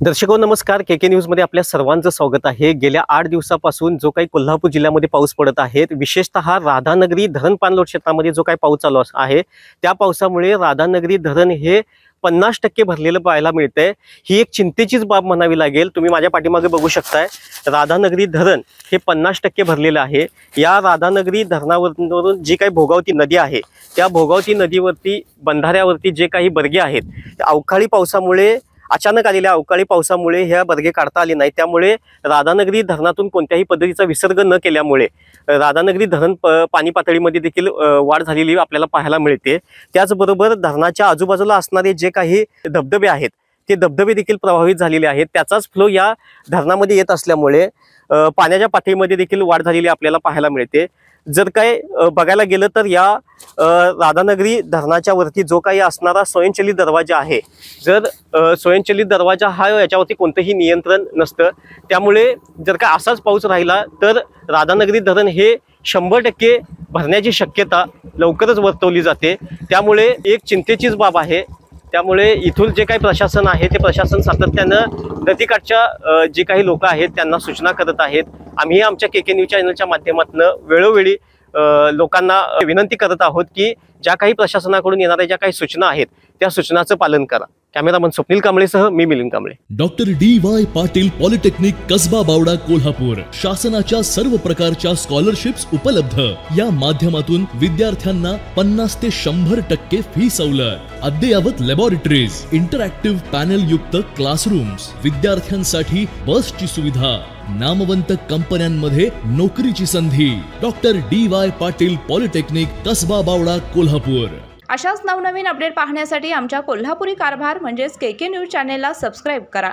दर्शको नमस्कार, के न्यूजमध्ये आपल्या सर्वांचं स्वागत आहे। गेल्या 8 दिवसापासून जो काही कोल्हापूर जिल्ह्यामध्ये पाऊस पडत आहे, विशेषतः राधानगरी धरण पाणलोट क्षेत्रामध्ये जो काही पाऊस चालू आहे त्या पावसामुळे राधानगरी धरण हे 50% भरलेलं पाहायला मिळतंय। ही एक चिंतेचीच बाब म्हणावी लागेल। तुम्ही माझ्या पाठीमागे बघू शकताय, राधानगरी धरण हे 50% भरलेलं आहे। या राधानगरी धरणावरून जी काही भोगावती नदी आहे त्या भोगावती नदीवरती बंधाऱ्यावरती जे काही बर्गे आहेत अवकाळी पावसामुळे अचानक आलेल्या अवकाळी पावसामुळे ह्या बर्गे काढता आले नाही। त्यामुळे राधानगरी धरणातून कोणत्याही पद्धतीचा विसर्ग न केल्यामुळे राधानगरी धरण पाणी पातळीमध्ये देखील वाढ झालेली आपल्याला पाहायला मिळते। त्याचबरोबर धरणाच्या आजूबाजूला असणारे जे काही धबधबे आहेत ते धबधबे देखील प्रभावित झालेले आहेत। त्याचाच फ्लो या धरणामध्ये येत असल्यामुळे पाण्याच्या पातळीमध्ये देखील वाढ झालेली आपल्याला पाहायला मिळते। जर काय बघायला गेलं तर या राधानगरी धरणाच्या वरती जो काही असणारा स्वयंचलित दरवाजा आहे, जर स्वयंचलित दरवाजा हा याच्यावरती कोणतेही नियंत्रण नसतं, त्यामुळे जर का असाच पाऊस राहिला तर राधानगरी धरण हे 100% भरण्याची शक्यता लवकरच वर्तवली जाते। त्यामुळे एक चिंतेचीच बाब आहे। त्यामुळे इथून जे काही प्रशासन आहे ते प्रशासन सातत्यानं नदीकाठच्या जे काही लोक आहेत त्यांना सूचना करत आहेत। आम्ही आमच्या के न्यूज चॅनलच्या माध्यमातून वेळोवेळी लोकांना विनंती करत आहोत की ज्या काही प्रशासनाकडून येणाऱ्या ज्या काही सूचना आहेत त्या सूचनाचं पालन करा। कॅमेरामन स्वप्नील कांबळेसह मी Milind Kamble. Doctor D Y. Patil polytechnic Kasba Bawada Kolhapur शासनाच्या सर्व प्रकारच्या स्कॉलरशिप्स उपलब्ध। या माध्यमातून विद्यार्थ्यांना 50 ते 100% फी सवलत, अद्ययावत लॅबोरेटरीज, इंटरॅक्टिव्ह पॅनल युक्त क्लासरूम्स, विद्यार्थ्यांसाठी बसची सुविधा, नामवंत कंपन्यांमध्ये नोकरीची संधी। Doctor D Y. Patil polytechnic Kasba Bawada Kolhapur. अशाच नवनवीन अपडेट पाहण्यासाठी आमच्या कोल्हापुरी कारभार म्हणजेच के न्यूज चॅनेलला सबस्क्राईब करा।